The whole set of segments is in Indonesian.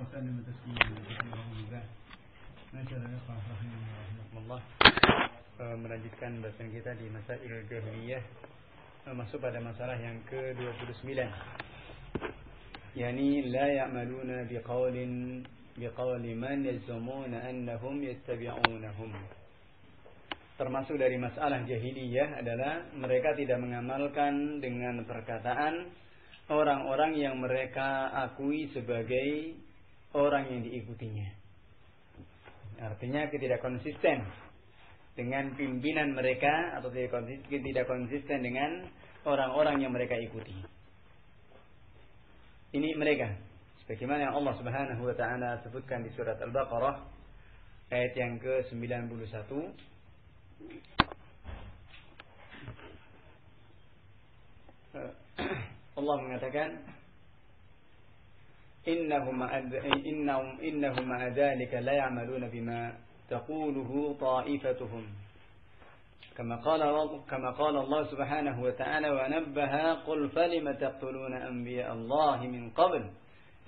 وسلم تسليما كثيرا مباركا. Masyaallah rahimahullah. Melanjutkan bahasan kita di Masail Jahiliyah, masuk pada masalah yang ke-29. Yani la ya'maluna biqawli man yazumuna annahum yattabi'unahum. Termasuk dari masalah jahiliyah adalah mereka tidak mengamalkan dengan perkataan orang-orang yang mereka akui sebagai orang yang diikutinya. Artinya tidak konsisten dengan pimpinan mereka atau tidak konsisten dengan orang-orang yang mereka ikuti. Ini mereka. Sebagaimana yang Allah Subhanahu wa taala sebutkan di surat Al-Baqarah ayat yang ke-91. Allah mengatakan innahum ma'a dzalika la ya'maluna bima taquluhu ta'ifatuhum kama qala Allah subhanahu wa ta'ala wa nabbaha qul falima taqtuluna anbiya Allah min qabl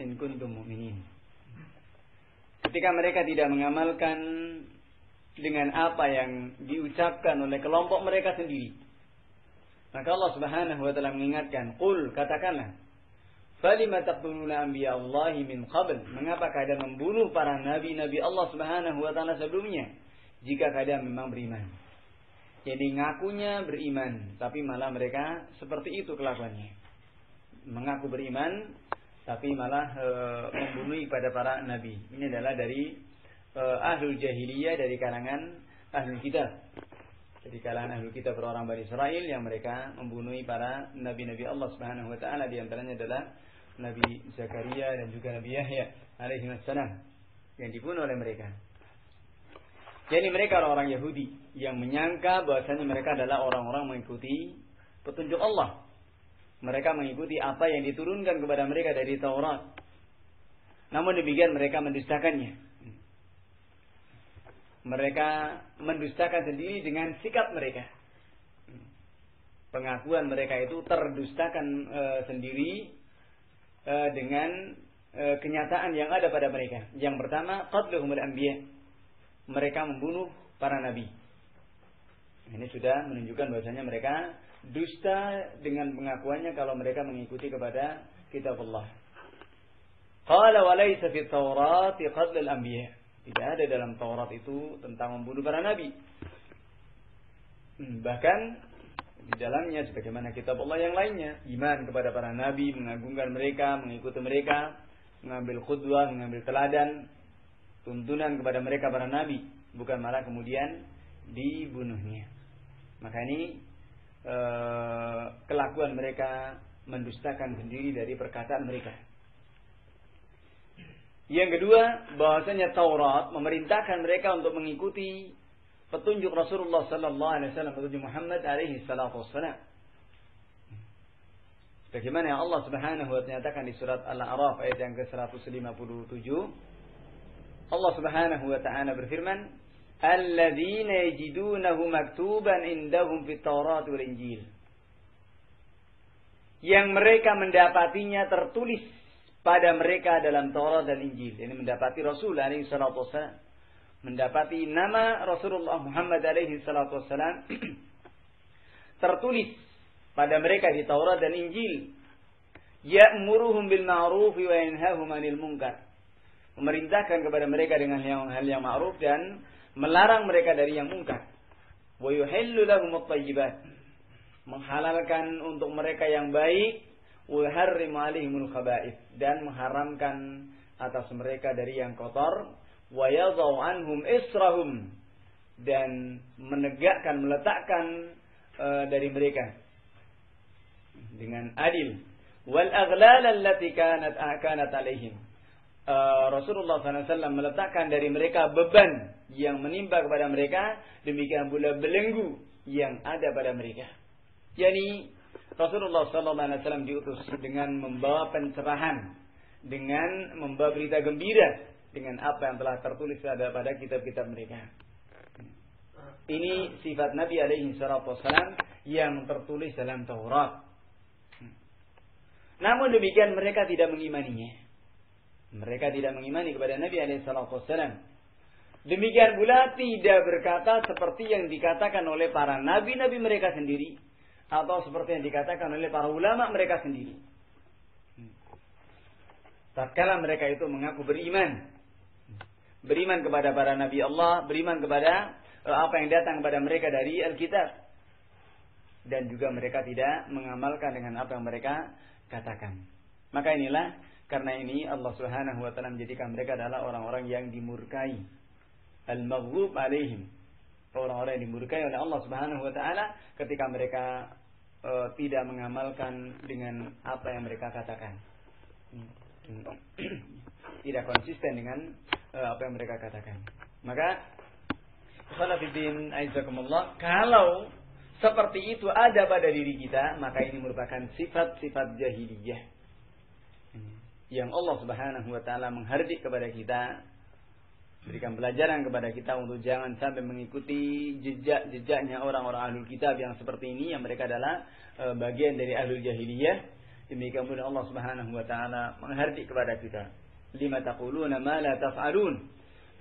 in kuntum mu'minin. Ketika mereka tidak mengamalkan dengan apa yang diucapkan oleh kelompok mereka sendiri, maka Allah subhanahu wa ta'ala mengingatkan, qul, katakanlah, falima taqtuluna anbiya Allah min qabl, mengapa kalian membunuh para nabi-nabi Allah Subhanahu wa taala sebelumnya jika kalian memang beriman. Jadi ngakunya beriman tapi malah mereka seperti itu kelakuannya. Mengaku beriman tapi malah membunuh pada para nabi. Ini adalah dari ahlul jahiliyah, dari kalangan ahlul kitab. Jadi kalangan ahlul kitab orang Bani Israel yang mereka membunuh para nabi-nabi Allah Subhanahu wa taala, di antaranya adalah Nabi Zakaria dan juga Nabi Yahya alaihi wassalam yang dibunuh oleh mereka. Jadi mereka orang-orang Yahudi yang menyangka bahwasanya mereka adalah orang-orang mengikuti petunjuk Allah. Mereka mengikuti apa yang diturunkan kepada mereka dari Taurat. Namun demikian mereka mendustakannya. Mereka mendustakan sendiri dengan sikap mereka. Pengakuan mereka itu terdustakan sendiri dengan kenyataan yang ada pada mereka. Yang pertama, qatluhumul anbiya. Mereka membunuh para nabi. Ini sudah menunjukkan bahwasanya mereka dusta dengan pengakuannya kalau mereka mengikuti kepada kitab Allah. Qala wa laysa fi Taurat qatlul anbiya. Tidak ada dalam Taurat itu tentang membunuh para nabi. Bahkan di dalamnya sebagaimana kitab Allah yang lainnya, iman kepada para nabi, mengagungkan mereka, mengikuti mereka, mengambil qudwah, mengambil teladan, tuntunan kepada mereka para nabi, bukan malah kemudian dibunuhnya. Maka ini kelakuan mereka mendustakan sendiri dari perkataan mereka. Yang kedua, bahwasanya Taurat memerintahkan mereka untuk mengikuti petunjuk Rasulullah sallallahu alaihi wasallam, petunjuk Muhammad alaihi salatu wassalam. Bagaimana yang Allah Subhanahu wa ta'ala nyatakan di surat Al-A'raf ayat yang ke-157. Allah Subhanahu wa ta'ala berfirman, "Alladzina yajidunahu maktuban indahum fit Taurat wal Injil." Yang mereka mendapatinya tertulis pada mereka dalam Taurat dan Injil. Ini mendapati Rasul alaihi salatu wassalam, mendapati nama Rasulullah Muhammad alaihi salatu wassalam tertulis pada mereka di Taurat dan Injil. Ya'muruhum bil ma'ruf wa yanhahum 'anil munkar. Memerintahkan kepada mereka dengan hal yang ma'ruf dan melarang mereka dari yang munkar. Wa yuhillu lahum at-thayyibat. Menghalalkan untuk mereka yang baik, wa yuharrimu 'alaihimul khaba'ith, dan mengharamkan atas mereka dari yang kotor. Wa yadh'u anhum israhum, dan meletakkan dari mereka dengan adil. Wal aghlal allati kanat alaihim. Rasulullah SAW meletakkan dari mereka beban yang menimpa kepada mereka, demikian pula belenggu yang ada pada mereka. Yani Rasulullah SAW diutus dengan membawa pencerahan, dengan membawa berita gembira dengan apa yang telah tertulis pada kitab-kitab mereka. Ini sifat Nabi alaihi salatu wassalam yang tertulis dalam Taurat. Namun demikian mereka tidak mengimaninya. Mereka tidak mengimani kepada Nabi SAW. Demikian pula tidak berkata seperti yang dikatakan oleh para nabi-nabi mereka sendiri, atau seperti yang dikatakan oleh para ulama mereka sendiri. Tatkala mereka itu mengaku beriman kepada para nabi Allah, beriman kepada apa yang datang kepada mereka dari Alkitab, dan juga mereka tidak mengamalkan dengan apa yang mereka katakan. Maka karena ini Allah Subhanahu wa taala menjadikan mereka adalah orang-orang yang dimurkai, al-maghdhub alaihim, orang-orang yang dimurkai oleh Allah Subhanahu wa taala ketika mereka tidak mengamalkan dengan apa yang mereka katakan. Tidak konsisten dengan apa yang mereka katakan. Maka khonafidin aizakumullah, kalau seperti itu ada pada diri kita, maka ini merupakan sifat-sifat jahiliyah yang Allah Subhanahu wa taala menghardik kepada kita, berikan pelajaran kepada kita untuk jangan sampai mengikuti jejak-jejaknya orang-orang ahlul kitab yang seperti ini, yang mereka adalah bagian dari ahlul jahiliyah. Demikian pula Allah Subhanahu wa taala menghardik kepada kita, lima taquluna ma la taf'alun,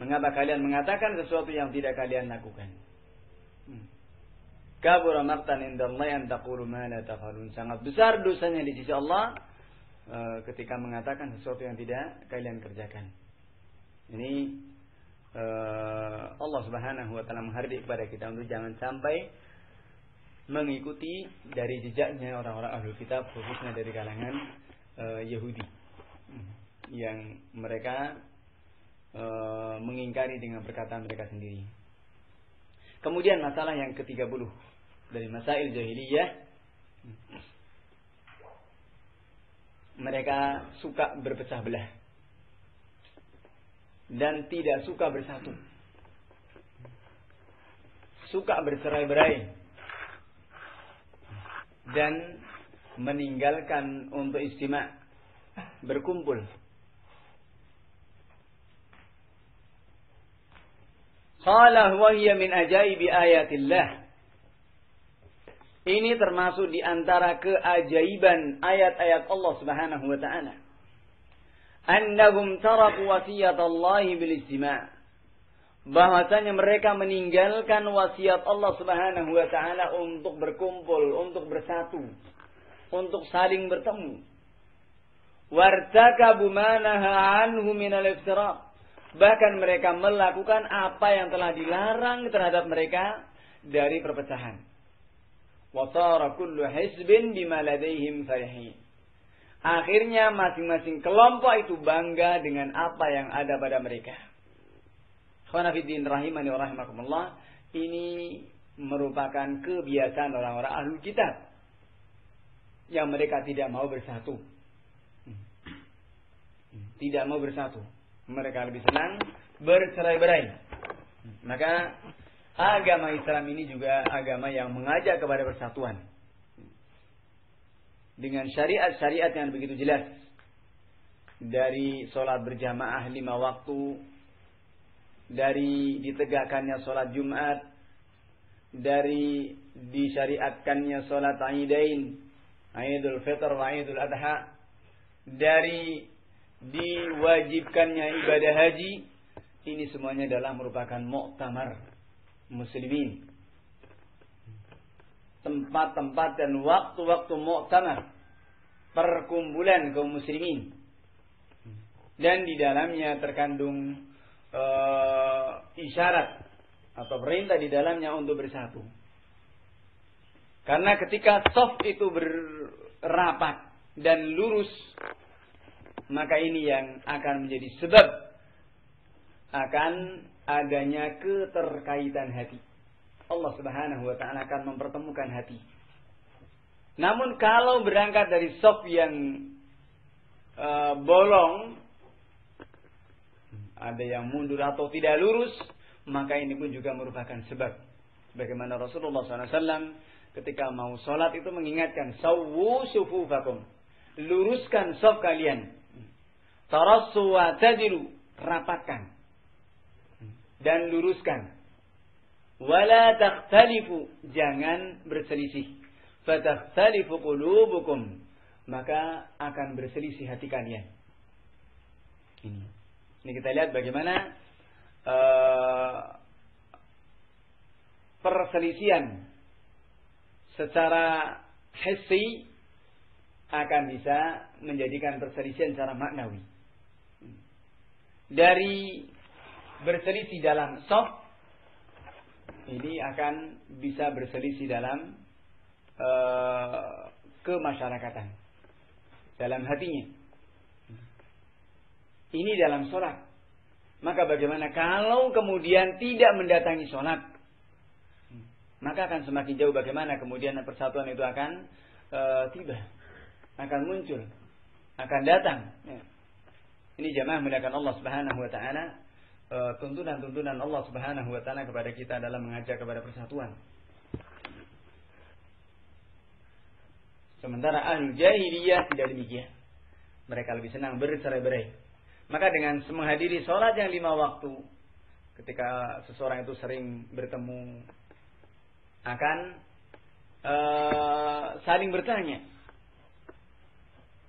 mengapa kalian mengatakan sesuatu yang tidak kalian lakukan. Kabura maqtan indallahi an taqulu ma la taf'alun, sangat besar dosanya di sisi Allah ketika mengatakan sesuatu yang tidak kalian kerjakan. Ini Allah Subhanahu wa taala menghardik kepada kita untuk jangan sampai mengikuti dari jejaknya orang-orang ahlul kitab, khususnya dari kalangan Yahudi, yang mereka mengingkari dengan perkataan mereka sendiri. Kemudian masalah yang ke-30 dari masail jahiliyah, mereka suka berpecah belah dan tidak suka bersatu, suka bercerai-berai dan meninggalkan untuk istima', berkumpul. Qala huwa hiya min ajaibi ayatillah. Ini termasuk di antara keajaiban ayat-ayat Allah Subhanahu wa taala. Annahum taraku wasiyatallahi bil istima'. Bahwasanya mereka meninggalkan wasiat Allah Subhanahu wa taala untuk berkumpul, untuk bersatu, untuk saling bertemu. Wartakabu ma nahaa anhu minal iftiraq. Bahkan mereka melakukan apa yang telah dilarang terhadap mereka dari perpecahan. Wasara kullu hizbin bima ladaihim farihin. Akhirnya masing-masing kelompok itu bangga dengan apa yang ada pada mereka. Khonafidin rahimani wa rahimakumullah, ini merupakan kebiasaan orang-orang ahlul kitab yang mereka tidak mau bersatu. Tidak mau bersatu. Mereka lebih senang bercerai-berai. Maka agama Islam ini juga agama yang mengajak kepada persatuan. Dengan syariat-syariat yang begitu jelas. Dari sholat berjamaah 5 waktu. Dari ditegakkannya sholat Jumat. Dari disyariatkannya sholat Aidain. Aidul Fitr wa Aidul Adha. Dari diwajibkannya ibadah haji. Ini semuanya adalah merupakan muktamar muslimin, tempat-tempat dan waktu-waktu muktamar, perkumpulan kaum muslimin, dan di dalamnya terkandung isyarat atau perintah di dalamnya untuk bersatu. Karena ketika shaf itu berapat dan lurus, maka ini yang akan menjadi sebab akan adanya keterkaitan hati. Allah Subhanahu wa taala akan mempertemukan hati. Namun kalau berangkat dari shaf yang bolong, ada yang mundur atau tidak lurus, maka ini pun juga merupakan sebab. Bagaimana Rasulullah SAW ketika mau sholat itu mengingatkan, sawwu sufufakum, luruskan shaf kalian, tarassu wa tadilu, rapatkan dan luruskan. Wala takhtalifu, jangan berselisih. Fatakhtalifu qulubukum, maka akan berselisih hati kalian. Ini kita lihat bagaimana perselisihan secara hissi akan bisa menjadikan perselisihan secara maknawi. Dari berselisih dalam shaf, ini akan bisa berselisih dalam kemasyarakatan, dalam hatinya. Ini dalam sholat. Maka bagaimana kalau kemudian tidak mendatangi sholat? Maka akan semakin jauh bagaimana kemudian persatuan itu akan tiba, akan muncul, akan datang. Ini jamaah muliakan Allah Subhanahu wa taala, tuntunan-tuntunan Allah Subhanahu wa taala kepada kita dalam mengajak kepada persatuan. Sementara ahli jahiliyah tidak demikian. Mereka lebih senang bercerai-berai. Maka dengan menghadiri sholat yang 5 waktu, ketika seseorang itu sering bertemu, akan saling bertanya.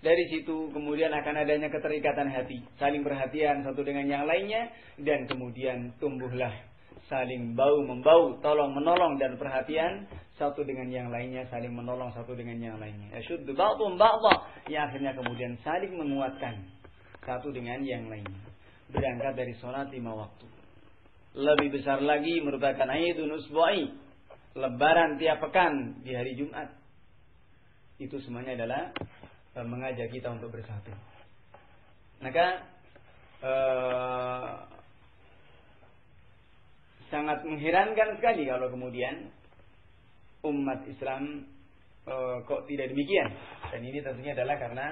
Dari situ kemudian akan adanya keterikatan hati, saling perhatian satu dengan yang lainnya, dan kemudian tumbuhlah saling bau-membau, tolong-menolong dan perhatian satu dengan yang lainnya, saling menolong satu dengan yang lainnya. Yashuddu ba'dhum ba'dha, yang akhirnya kemudian saling menguatkan satu dengan yang lainnya. Berangkat dari sholat 5 waktu. Lebih besar lagi merupakan Aidun Usbu'i, lebaran tiap pekan di hari Jumat. Itu semuanya adalah mengajak kita untuk bersatu. Maka sangat mengherankan sekali kalau kemudian umat Islam kok tidak demikian. Dan ini tentunya adalah karena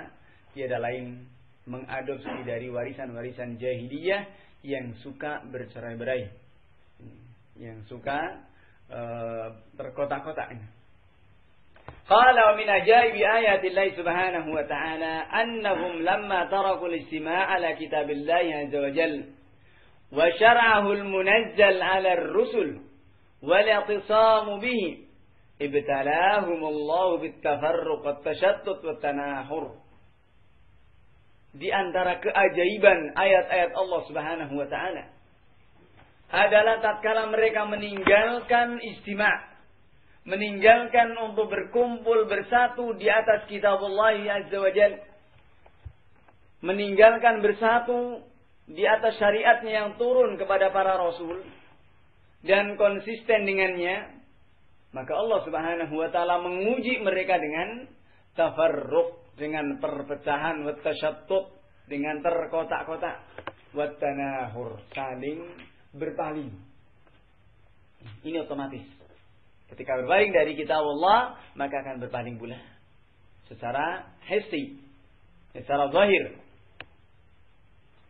tiada lain mengadopsi dari warisan-warisan jahiliyah yang suka bercerai-berai, yang suka berkotak-kotak. Qala wa min ajaibi ayatillahi subhanahu wa ta'ala annahum lamma taraku al-istima'a ala kitabillahi azza wa jalla wa syar'ahu al-munazzal 'ala ar-rusul wal i'tisamu bihi ibtalahumullahu bit-tafarruq wat-tashattut wat-tanahur. Di antara keajaiban ayat-ayat Allah Subhanahu wa taala adalah tatkala mereka meninggalkan istima', meninggalkan untuk berkumpul bersatu di atas kitabullah azza wa jalla, meninggalkan bersatu di atas syariatnya yang turun kepada para rasul dan konsisten dengannya, maka Allah Subhanahu wa taala menguji mereka dengan tafarruq, dengan perpecahan, wat tashattut, dengan terkotak-kotak, wat tanahur, saling berpaling. Ini otomatis. Ketika berpaling dari kitab Allah, maka akan berpaling pula secara hissi, secara zahir.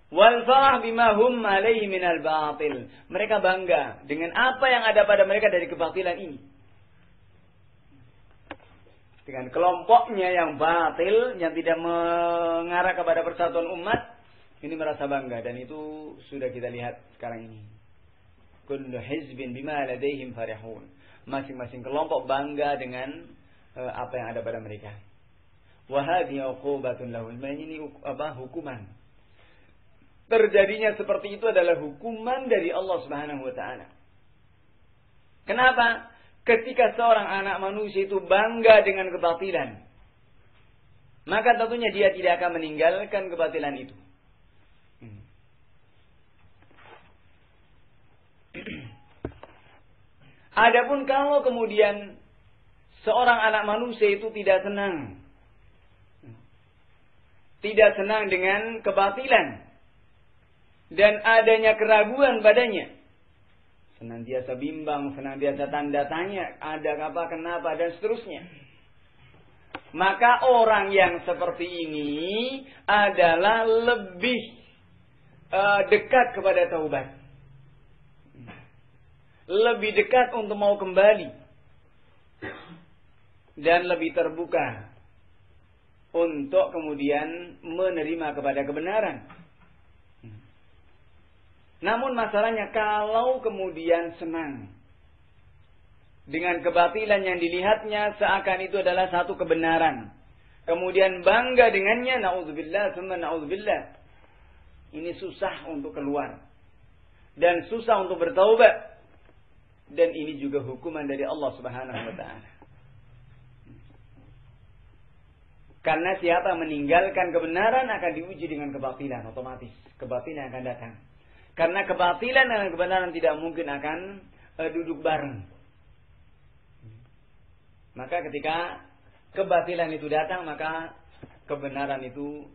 Wal farah bima hum alaihi minal batil. Mereka bangga dengan apa yang ada pada mereka dari kebatilan ini. Dengan kelompoknya yang batil, yang tidak mengarah kepada persatuan umat, ini merasa bangga, dan itu sudah kita lihat sekarang ini. Kullu hizbin bima ladaihim farihun. Masing-masing kelompok bangga dengan apa yang ada pada mereka. Wa hadhihi uqubatun lahum. Ini hukuman. Terjadinya seperti itu adalah hukuman dari Allah Subhanahu wa taala. Kenapa? Ketika seorang anak manusia itu bangga dengan kebatilan, maka tentunya dia tidak akan meninggalkan kebatilan itu. Adapun kalau kemudian seorang anak manusia itu tidak senang dengan kebatilan dan adanya keraguan padanya, senantiasa bimbang, senantiasa tanda tanya, ada apa, kenapa, dan seterusnya, maka orang yang seperti ini adalah lebih dekat kepada taubat, lebih dekat untuk mau kembali, dan lebih terbuka untuk kemudian menerima kepada kebenaran. Namun masalahnya kalau kemudian senang dengan kebatilan yang dilihatnya seakan itu adalah satu kebenaran, kemudian bangga dengannya, naudzubillah, summa naudzubillah, Ini susah untuk keluar. Dan susah untuk bertaubat. Dan ini juga hukuman dari Allah Subhanahu wa ta'ala. Karena siapa meninggalkan kebenaran akan diuji dengan kebatilan. Otomatis kebatilan akan datang. Karena kebatilan dan kebenaran tidak mungkin akan duduk bareng. Maka ketika kebatilan itu datang, maka kebenaran itu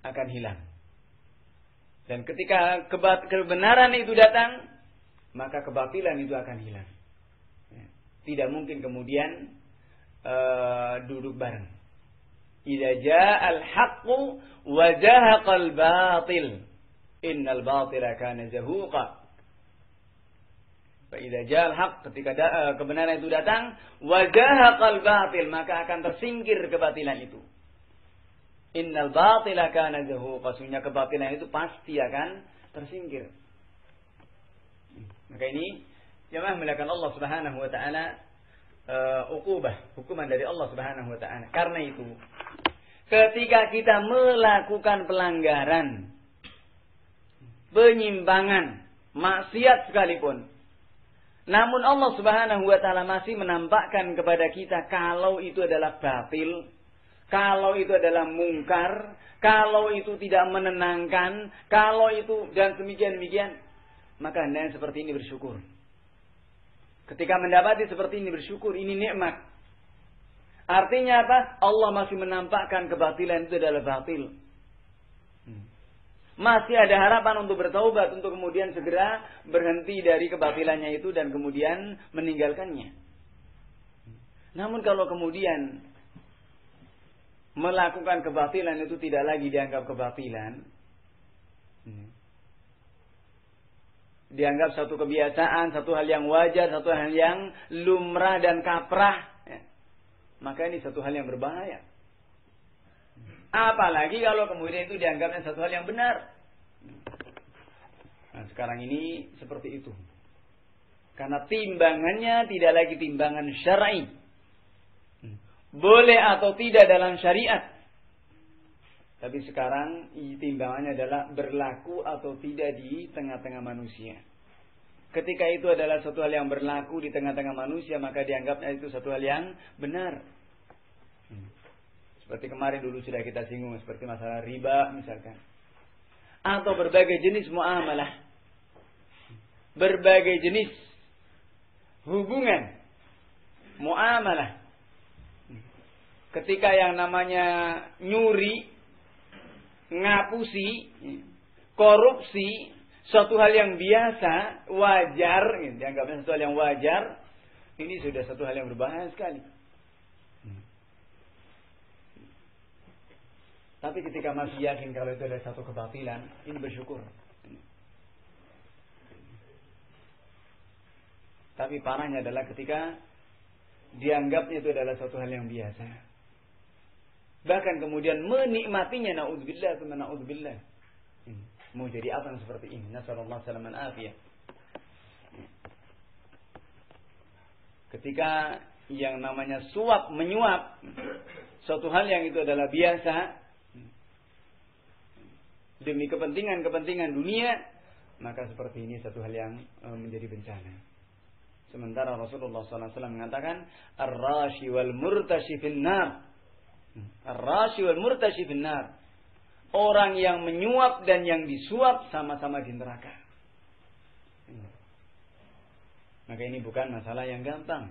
akan hilang. Dan ketika kebenaran itu datang, maka kebatilan itu akan hilang. Tidak mungkin kemudian duduk bareng. Idza ja'al haqqu wa zahaqal batil, innal batila kana zahuqa. Fa idza ja'al haqq, ketika kebenaran itu datang, wa zahaqal batil, maka akan tersingkir kebatilan itu. Innal batila kana zahuqa, sesungguhnya kebatilan itu pasti akan tersingkir. Maka ini jemaah melakukan Allah Subhanahu wa taala hukuman dari Allah Subhanahu wa taala. Karena itu ketika kita melakukan pelanggaran, penyimpangan, maksiat sekalipun, namun Allah Subhanahu wa taala masih menampakkan kepada kita kalau itu adalah batil, kalau itu adalah mungkar, kalau itu tidak menenangkan, kalau itu dan demikian, maka hendaknya seperti ini bersyukur. Ketika mendapati seperti ini bersyukur, ini nikmat. Artinya apa? Allah masih menampakkan kebatilan itu adalah batil. Masih ada harapan untuk bertaubat, untuk kemudian segera berhenti dari kebatilannya itu dan kemudian meninggalkannya. Namun kalau kemudian melakukan kebatilan itu tidak lagi dianggap kebatilan, dianggap satu kebiasaan, satu hal yang wajar, satu hal yang lumrah dan kaprah, maka ini satu hal yang berbahaya. Apalagi kalau kemudian itu dianggapnya satu hal yang benar. Nah, sekarang ini seperti itu. Karena timbangannya tidak lagi timbangan syar'i. Boleh atau tidak dalam syariat. Tapi sekarang timbangannya adalah berlaku atau tidak di tengah-tengah manusia. Ketika itu adalah satu hal yang berlaku di tengah-tengah manusia, maka dianggapnya itu satu hal yang benar. Seperti kemarin dulu sudah kita singgung, seperti masalah riba misalkan. Atau berbagai jenis muamalah. Berbagai jenis hubungan muamalah. Ketika yang namanya nyuri, ngapusi, korupsi, suatu hal yang biasa, wajar, dianggapnya satu hal yang wajar, ini sudah satu hal yang berbahaya sekali. Tapi ketika masih yakin kalau itu adalah satu kebatilan, ini bersyukur. Tapi parahnya adalah ketika dianggapnya itu adalah satu hal yang biasa. Bahkan kemudian menikmatinya, na'udzubillah, na'udzubillah. Mau jadi apa yang seperti ini? Nasallallahu salaman afiyah. Ketika yang namanya suap, menyuap, suatu hal yang itu adalah biasa, demi kepentingan dunia, maka seperti ini satu hal yang menjadi bencana. Sementara Rasulullah SAW mengatakan, ar-rashi wal murtashi finnar. Ar-rashi wal murtashi finnar. Orang yang menyuap dan yang disuap sama-sama di neraka. Maka ini bukan masalah yang gampang.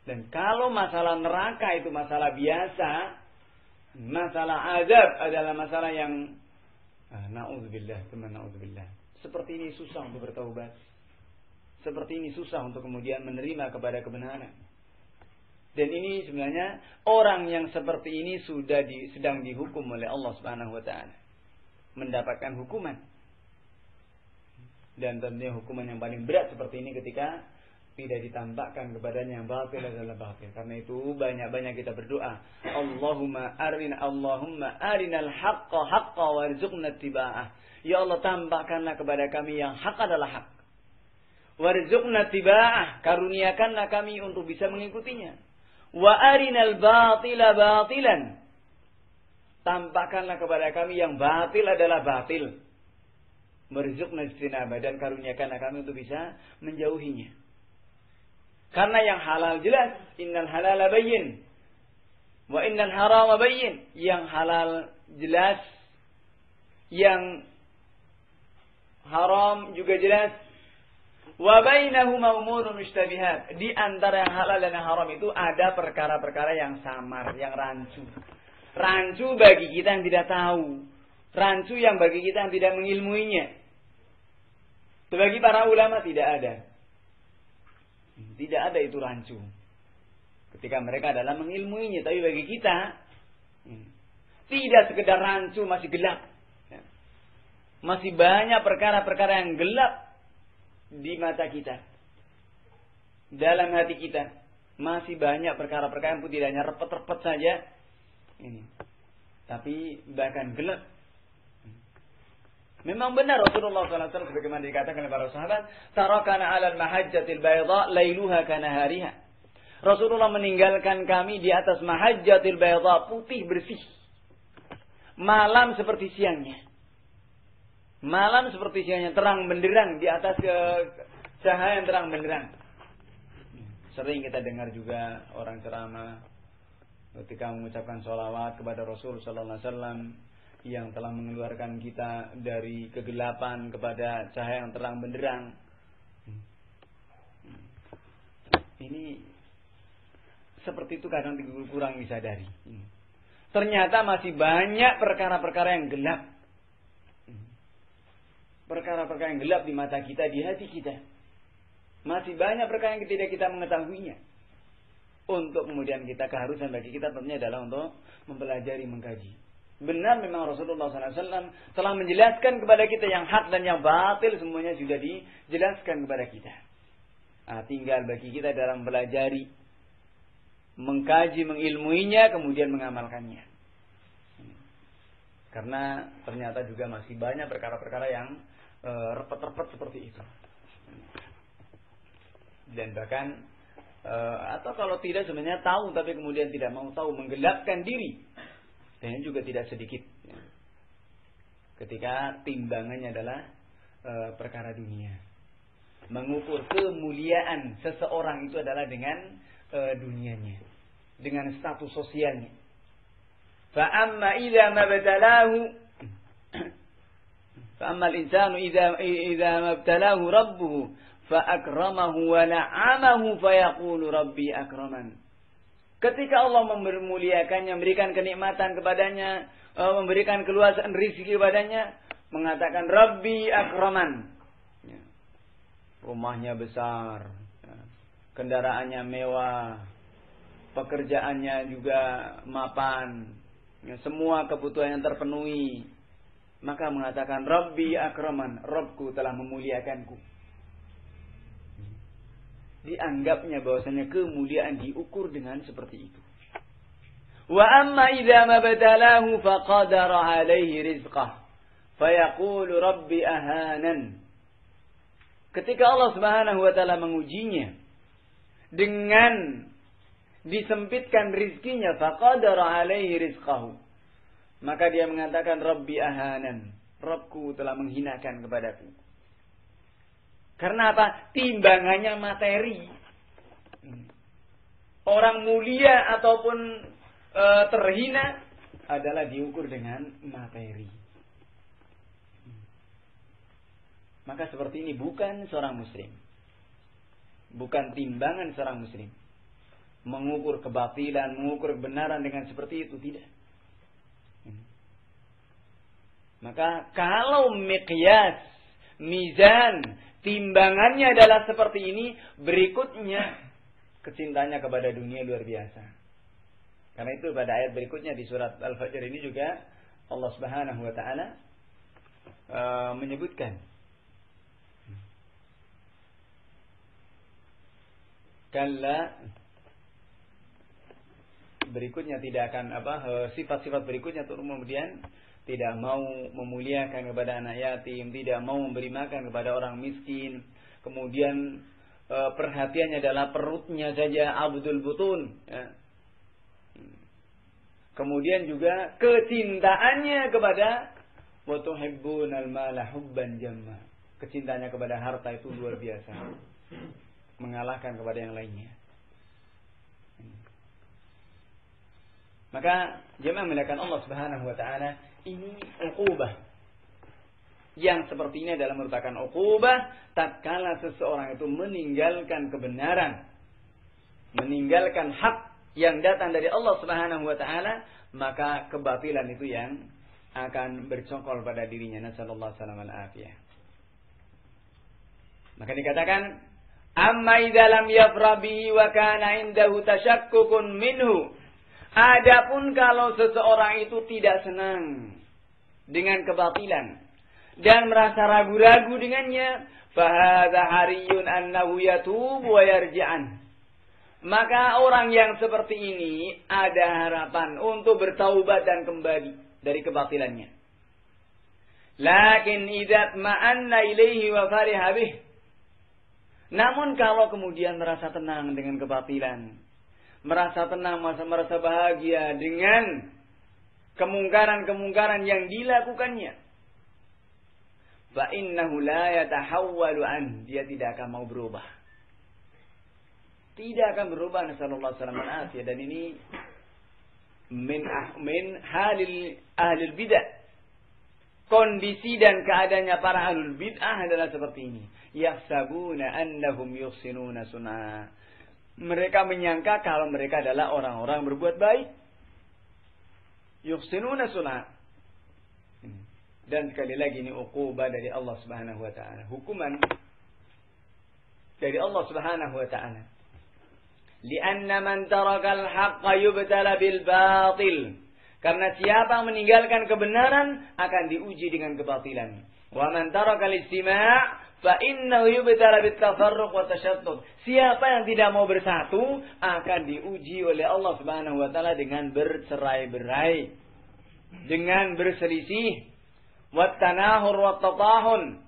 Dan kalau masalah neraka itu masalah biasa, masalah azab adalah masalah yang na'udzubillah, teman na'udzubillah. Seperti ini susah untuk bertaubat. Seperti ini susah untuk kemudian menerima kepada kebenaran. Dan ini sebenarnya orang yang seperti ini sedang dihukum oleh Allah Subhanahu wa taala. Mendapatkan hukuman. Dan tentunya hukuman yang paling berat seperti ini ketika tidak ditampakkan kepadanya yang batil adalah batil. Karena itu banyak-banyak kita berdoa, Allahumma arinal haqqa haqqa warzuqna ittiba'ah. Ya Allah, tampakkanlah kepada kami yang hak adalah hak. Warzuqna ittiba'ah, karuniakanlah kami untuk bisa mengikutinya. Wa arinal batila batilan, tampakkanlah kepada kami yang batil adalah batil. Warzuqna ijtinaba, dan karuniakanlah kami untuk bisa menjauhinya. Karena yang halal jelas, innal halala bayyin wa innal harama bayyin. Yang halal jelas, yang haram juga jelas. Wa bainahuma umurun mushtabihat. Di antara yang halal dan yang haram itu ada perkara-perkara yang samar, yang rancu. Rancu bagi kita yang tidak tahu. Rancu yang bagi kita yang tidak mengilmuinya. Bagi para ulama tidak ada. Tidak ada itu rancu. Ketika mereka adalah mengilmuinya. Tapi bagi kita, tidak sekedar rancu, masih gelap. Masih banyak perkara-perkara yang gelap di mata kita. Dalam hati kita. Masih banyak perkara-perkara yang pun tidak hanya repet-repet saja. Tapi bahkan gelap. Memang benar Rasulullah SAW sebagaimana dikatakan oleh para sahabat, tarakana 'alal mahajjatil bayda lailuha kanahariha. Rasulullah meninggalkan kami di atas mahajjatil bayda, putih bersih. Malam seperti siangnya. Malam seperti siangnya, terang benderang di atas cahaya yang terang benderang. Sering kita dengar juga orang ceramah ketika mengucapkan sholawat kepada Rasul sallallahu alaihi wasallam yang telah mengeluarkan kita dari kegelapan kepada cahaya yang terang benderang. Ini seperti itu kadang kurang disadari. Ternyata masih banyak perkara-perkara yang gelap. Perkara-perkara yang gelap di mata kita, di hati kita. Masih banyak perkara yang tidak kita mengetahuinya. Untuk kemudian kita, keharusan bagi kita tentunya adalah untuk mempelajari, mengkaji. Benar memang Rasulullah SAW telah menjelaskan kepada kita yang hak dan yang batil, semuanya sudah dijelaskan kepada kita. Tinggal bagi kita dalam mempelajari, mengkaji, mengilmuinya, kemudian mengamalkannya. Karena ternyata juga masih banyak perkara-perkara yang repet-repet seperti itu. Dan bahkan atau kalau tidak sebenarnya tahu tapi kemudian tidak mau tahu, menggelapkan diri. Dan ini juga tidak sedikit. Ketika timbangannya adalah perkara dunia. Mengukur kemuliaan seseorang itu adalah dengan dunianya, dengan status sosialnya. Fa'amma idza mabtalahu fa'amma al-insanu idza mabtalahu rabbuhu fa'akramahu wa na'amahu fayaqulu rabbi akraman. Ketika Allah memuliakannya, memberikan kenikmatan kepadanya, memberikan keluasan rezeki kepadanya, mengatakan Rabbi akraman. Rumahnya besar, kendaraannya mewah, pekerjaannya juga mapan, semua kebutuhannya terpenuhi. Maka mengatakan Rabbi akraman, Rabbku telah memuliakanku. Dianggapnya bahwasanya kemuliaan diukur dengan seperti itu. Wa amma idza mabtalahu faqadara alaihi rizqah fayaqulu rabbi ahanan. Ketika Allah Subhanahu wa taala mengujinya dengan disempitkan rizkinya, faqadara alaihi rizqahu, maka dia mengatakan rabbi ahanan, Rabbku telah menghinakan kepadaku. Karena apa? Timbangannya materi. Orang mulia ataupun terhina adalah diukur dengan materi. Maka seperti ini bukan seorang muslim. Bukan timbangan seorang muslim. Mengukur kebatilan, mengukur kebenaran dengan seperti itu, tidak. Maka kalau miqyas, mizan, timbangannya adalah seperti ini, berikutnya kecintanya kepada dunia luar biasa. Karena itu pada ayat berikutnya di surat Al-Fajr ini juga Allah Subhanahu wa taala menyebutkan kalla, berikutnya tidak akan sifat-sifat berikutnya turun kemudian tidak mau memuliakan kepada anak yatim, tidak mau memberi makan kepada orang miskin, kemudian perhatiannya adalah perutnya saja, abdul butun, ya. Kemudian juga kecintaannya kepada wa tuhibbunal mala hubban jamma. Kecintaannya kepada harta itu luar biasa. Mengalahkan kepada yang lainnya. Maka jemaah melakukan Allah Subhanahu wa taala, ini uqubah. Yang seperti ini adalah merupakan uqubah tatkala seseorang itu meninggalkan kebenaran, meninggalkan hak yang datang dari Allah Subhanahu wa taala, maka kebatilan itu yang akan bercokol pada dirinya. Nasallallahu alaihi wasallam. Maka dikatakan, amma idza lam yafra bihi wa kana indahu tashakkukun minhu. Adapun kalau seseorang itu tidak senang dengan kebatilan dan merasa ragu-ragu dengannya, fahadha hariyun annahu yatubu wa yarji'an. Maka orang yang seperti ini ada harapan untuk bertaubat dan kembali dari kebatilannya. Lakin idza ma'anna ilaihi wa fariha bih. Namun kalau kemudian merasa tenang dengan kebatilan, merasa tenang, merasa bahagia dengan kemungkaran-kemungkaran yang dilakukannya, fa innahu la yatahawwalu an, dia tidak akan mau berubah. Tidak akan berubah, nasallallahu alaihi wasallam. Dan ini min halil ahlul bidah. Kondisi dan keadaannya para ahlul bid'ah adalah seperti ini. Yahsabuna annahum yuhsinuna sun'a. Mereka menyangka kalau mereka adalah orang-orang berbuat baik. Yuhsinuna sun'a. Dan sekali lagi ini uqubah dari Allah Subhanahu wa taala. Hukuman dari Allah Subhanahu wa taala. Lianna man tarakal haqqa yubtala bil batil. Karena siapa yang meninggalkan kebenaran akan diuji dengan kebatilan. Wa man tarakal istima' fa innahu yubtala bit tafarruq wa tashattut. Siapa yang tidak mau bersatu akan diuji oleh Allah Subhanahu wa taala dengan bercerai-berai, dengan berselisih, wat tanahur wat tatahun.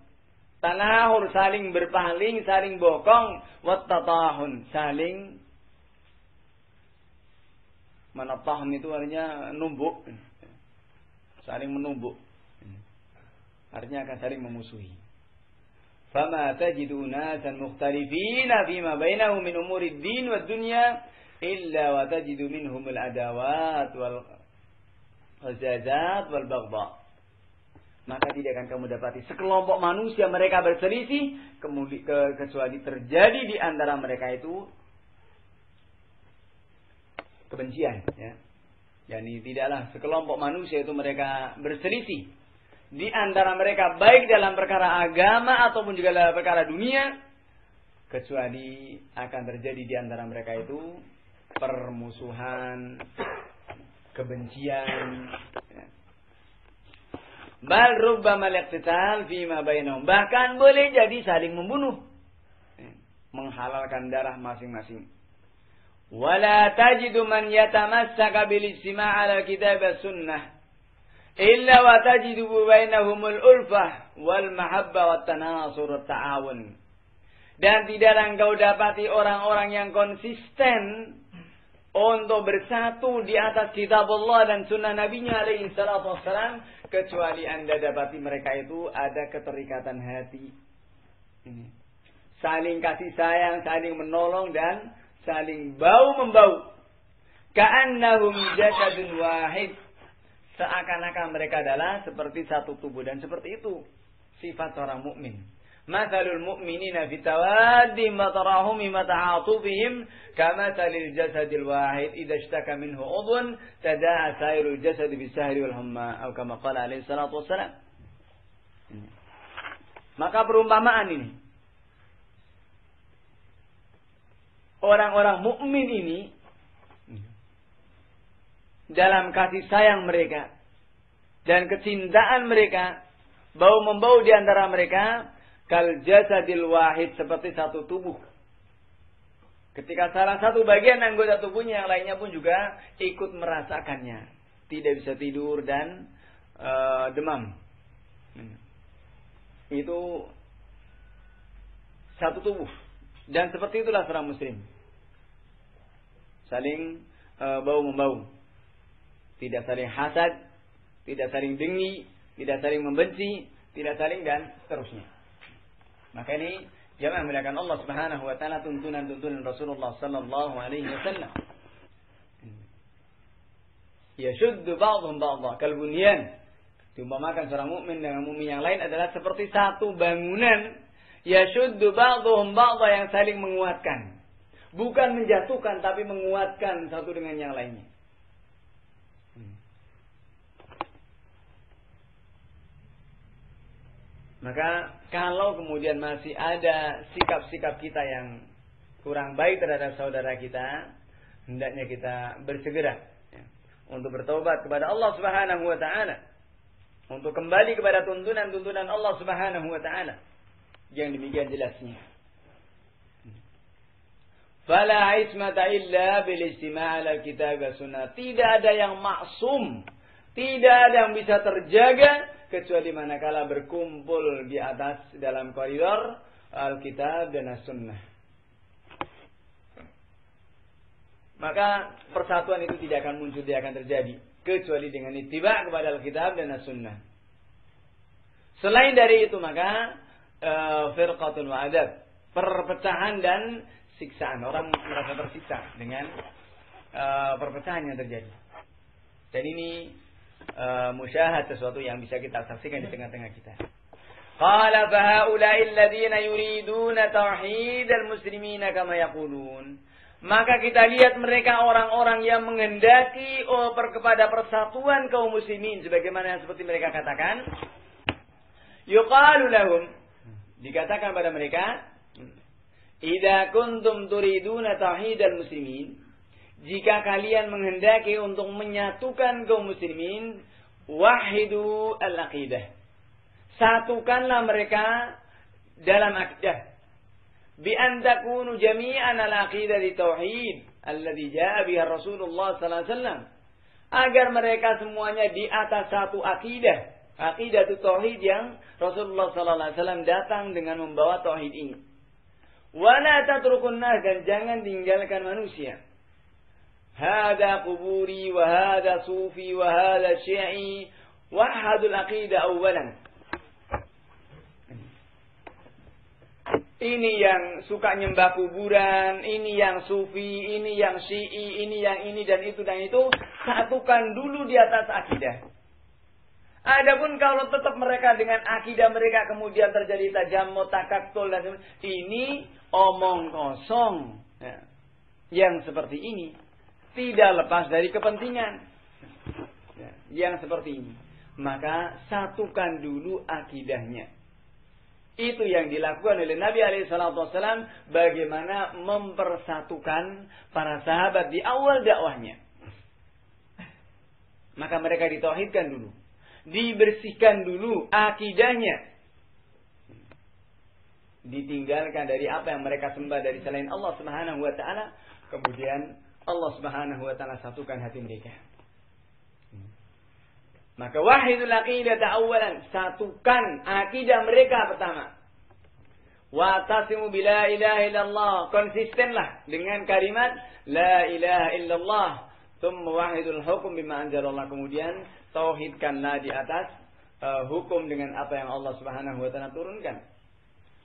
Tanahur saling berpaling, saling bokong, wat tatahun saling manatahum itu artinya numbuk. Saling menumbuk. Artinya akan saling memusuhi. Fama tajidu nasan mukhtalifina fima bainahum min umurid din wad dunya illa wa tajidu minhum al adawat wal khazazat wal baghdha. Maka tidak akan kamu dapati sekelompok manusia mereka berselisih kecuali terjadi di antara mereka itu kebencian, ya. Yani tidaklah sekelompok manusia itu mereka berselisih di antara mereka baik dalam perkara agama ataupun juga dalam perkara dunia, kecuali akan terjadi di antara mereka itu permusuhan, kebencian, ya. Bal rubbama al-iqtital fima bainahum, bahkan boleh jadi saling membunuh, ya, menghalalkan darah masing-masing. Wala tajidu man yatamassaka bil istima' 'ala kitab as-sunnah illa wa tajidu bainahumul ulfah wal mahabbah wat tanasur wat ta'awun. Dan tidaklah engkau dapati orang-orang yang konsisten untuk bersatu di atas kitab Allah dan sunnah Nabi-Nya alaihi salatu wassalam, kecuali Anda dapati mereka itu ada keterikatan hati. Saling kasih sayang, saling menolong dan saling bau-membau. Ka'annahum jasadun wahid. Seakan-akan mereka adalah seperti satu tubuh. Dan seperti itu sifat orang mukmin. Mathalul mu'minina fi tawaddihim wa tarahumihim wa ta'atufihim kamathalil jasadil wahid idza ishtaka minhu udhun tada'a sairul jasad bis-sahri wal humma atau kama qala alaihi salatu wassalam. Maka perumpamaan ini, orang-orang mukmin ini dalam kasih sayang mereka dan kecintaan mereka, bau-membau di antara mereka kal jasadil wahid, seperti satu tubuh. Ketika salah satu bagian anggota tubuhnya, yang lainnya pun juga ikut merasakannya, tidak bisa tidur dan demam. Itu satu tubuh. Dan seperti itulah seorang muslim, saling bau-membau. tidak saling hasad, tidak saling dengki, tidak saling membenci, tidak saling dan seterusnya. Maka ini jamaah muliakan Allah Subhanahu wa taala, tuntunan-tuntunan Rasulullah sallallahu alaihi wasallam. Yashuddu ba'dhum ba'dha kal bunyan. Diumpamakan seorang mukmin dengan mukmin yang lain adalah seperti satu bangunan. Yashuddu ba'dhum ba'dha, yang saling menguatkan. Bukan menjatuhkan tapi menguatkan satu dengan yang lainnya. Maka kalau kemudian masih ada sikap-sikap kita yang kurang baik terhadap saudara kita, hendaknya kita bersegera untuk bertobat kepada Allah Subhanahu wa taala, untuk kembali kepada tuntunan-tuntunan Allah Subhanahu wa taala yang demikian jelasnya. Fala ismata illa bil istima' ala kitab wa sunnah. Tidak ada yang maksum, tidak ada yang bisa terjaga kecuali manakala berkumpul di atas dalam koridor Alkitab dan As-Sunnah. Maka persatuan itu tidak akan muncul, tidak akan terjadi kecuali dengan ittiba' kepada Alkitab dan As-Sunnah. Selain dari itu maka firqatun wa adab, perpecahan dan siksaan. Orang merasa tersiksa dengan perpecahan yang terjadi. Dan ini musyahad, sesuatu yang bisa kita saksikan di tengah-tengah kita. Qala fa haula'i alladziina yuriduna tauhidal muslimina kama yaqulun. Maka kita lihat mereka orang-orang yang menghendaki kepada persatuan kaum muslimin sebagaimana seperti mereka katakan. Yuqalu lahum, dikatakan pada mereka, idza kuntum turiduna tauhidal muslimin, jika kalian menghendaki untuk menyatukan kaum muslimin, wahidu al-aqidah. Satukanlah mereka dalam akidah. Bi an takunu jami'an al-aqidah di tauhid alladhi jaa biha Rasulullah sallallahu alaihi wasallam. Agar mereka semuanya di atas satu akidah. Akidah itu tauhid yang Rasulullah sallallahu alaihi wasallam datang dengan membawa tauhid ini. Wa la tatrukun nas, dan jangan tinggalkan manusia. Hada quburi wa hada sufi wa hada syi'i, wahadul aqidah awalan. Ini yang suka nyembah kuburan, ini yang sufi, ini yang syi'i, ini yang ini dan itu dan itu, satukan dulu di atas akidah. Adapun kalau tetap mereka dengan akidah mereka kemudian terjadi tajammu, takattul dan ini omong kosong. Ya. Yang seperti ini tidak lepas dari kepentingan. Ya. Yang seperti ini. Maka satukan dulu akidahnya. Itu yang dilakukan oleh Nabi SAW bagaimana mempersatukan para sahabat di awal dakwahnya. Maka mereka ditauhidkan dulu. Dibersihkan dulu akidahnya. Ditinggalkan dari apa yang mereka sembah dari selain Allah Subhanahu wa taala, kemudian Allah Subhanahu wa taala satukan hati mereka. Maka wahidul aqidah awalan, satukan akidah mereka pertama. Wa tasimu bila ilaha illallah, konsistenlah dengan kalimat la ilaha illallah. Tsumma wahidul hukum bima anzalallah, kemudian tauhidkanlah di atas hukum dengan apa yang Allah Subhanahu wa taala turunkan.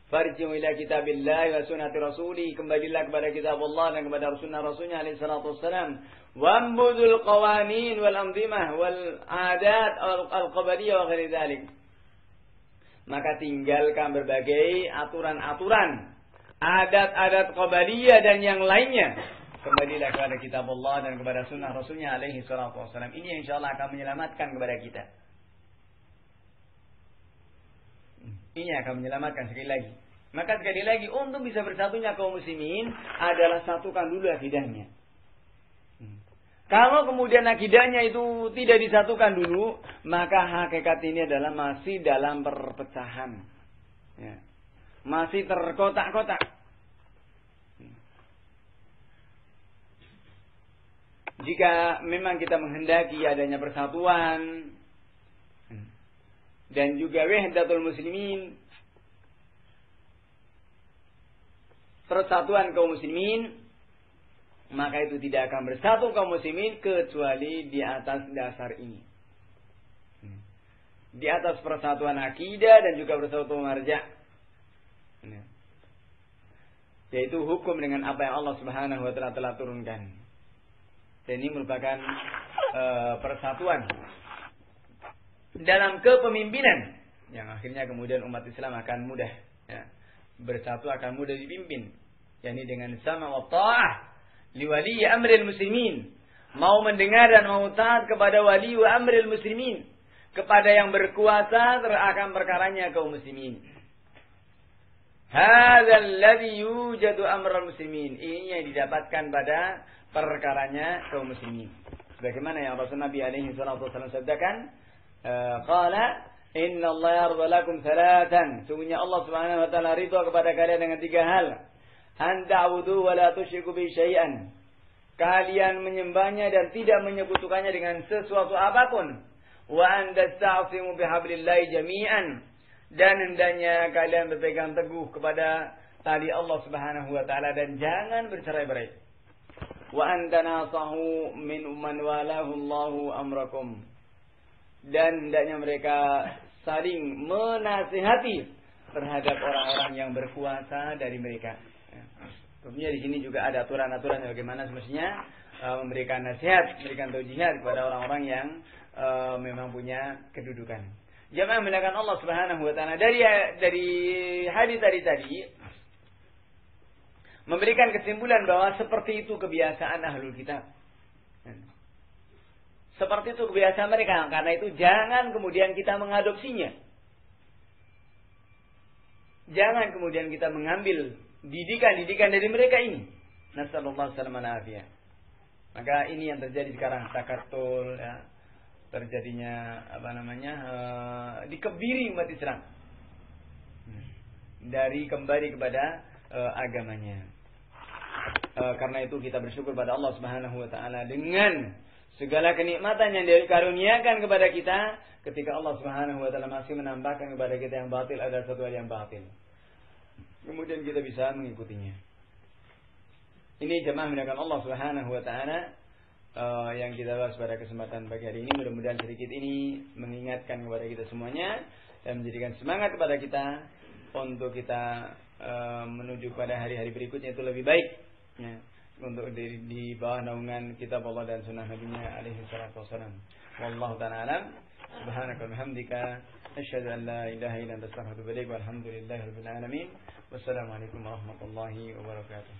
Farji'u ila kitabillahi wa sunnati rasulih, kembalilah kepada kitab Allah dan kepada sunnah-rasulnya alaihi salatu wassalam. Wambudul qawanin wal anzimah wal adat al-qabaliyah wa ghairi dzalik. Maka tinggalkan berbagai aturan-aturan, adat-adat qabaliyah dan yang lainnya. Kembalilah kepada kitab Allah dan kepada sunnah rasulnya alaihi salatu wassalam. Ini insyaallah akan menyelamatkan kepada kita. Ini akan menyelamatkan sekali lagi. Maka sekali lagi, untuk bisa bersatunya kaum muslimin adalah satukan dulu akidahnya. Kalau kemudian akidahnya itu tidak disatukan dulu, maka hakikat ini adalah masih dalam perpecahan. Ya. Masih terkotak-kotak. Jika memang kita menghendaki adanya persatuan dan juga wahdatul muslimin, persatuan kaum muslimin, maka itu tidak akan bersatu kaum muslimin kecuali di atas dasar ini. Di atas persatuan akidah dan juga persatuan marja. Yaitu hukum dengan apa yang Allah Subhanahu wa taala telah turunkan. Dan ini merupakan persatuan dalam kepemimpinan yang akhirnya kemudian umat Islam akan mudah bersatu, akan mudah dipimpin, yakni dengan sama wa ta'ah li wali amril muslimin, mau mendengar dan mau taat kepada wali wa amril muslimin, kepada yang berkuasa akan perkaranya kaum muslimin. Hadzal ladzi yujadu amral muslimin, ini yang didapatkan pada perkaranya kaum muslimin. Sebagaimana yang Rasul Nabi alaihi salatu wasallam sabdakan, qala inna Allah yarda lakum thalathan, sungguhnya Allah Subhanahu wa taala ridha kepada kalian dengan 3 hal. An ta'budu wa la tusyriku bi syai'an, kalian menyembahnya dan tidak menyekutukannya dengan sesuatu apapun. Wa an tasta'simu bihablillahi jami'an, dan hendaknya kalian berpegang teguh kepada tali Allah Subhanahu wa taala dan jangan bercerai-berai. Wa an tanasahu min man walahu Allahu amrakum, dan hendaknya mereka saling menasihati terhadap orang-orang yang berkuasa dari mereka. Tentunya di sini juga ada aturan-aturan bagaimana semestinya memberikan nasihat, memberikan taujihat kepada orang-orang yang memang punya kedudukan. Jamaah melakukan Allah Subhanahu wa taala dari hadis tadi memberikan kesimpulan bahwa seperti itu kebiasaan ahlul kitab. Seperti itu kebiasaan mereka. Karena itu jangan kemudian kita mengadopsinya. Jangan kemudian kita mengambil didikan-didikan dari mereka ini. Nasallallahu alaihi wasallam. Maka ini yang terjadi sekarang, takatul, ya, terjadinya dikebiri umat Islam dari kembali kepada agamanya. Karena itu kita bersyukur pada Allah Subhanahu wa taala dengan segala kenikmatan yang dikaruniakan kepada kita, ketika Allah Subhanahu wa taala masih menambahkan kepada kita yang batil ada satu hal yang batil. Kemudian kita bisa mengikutinya. Ini jemaah menggunakan Allah Subhanahu wa taala yang kita bahas pada kesempatan pagi hari ini. Mudah-mudahan sedikit ini mengingatkan kepada kita semuanya dan menjadikan semangat kepada kita untuk kita menuju pada hari-hari berikutnya itu lebih baik, ya, untuk di bawah naungan kitab Allah dan sunnah Nabi-Nya alaihi salatu wasallam. Wallahu ta'ala alam. Subhanaka wa bihamdika asyhadu an la ilaha illa anta astaghfiruka wa atubu ilaik. Walhamdulillahirabbil alamin. Wassalamualaikum warahmatullahi wabarakatuh.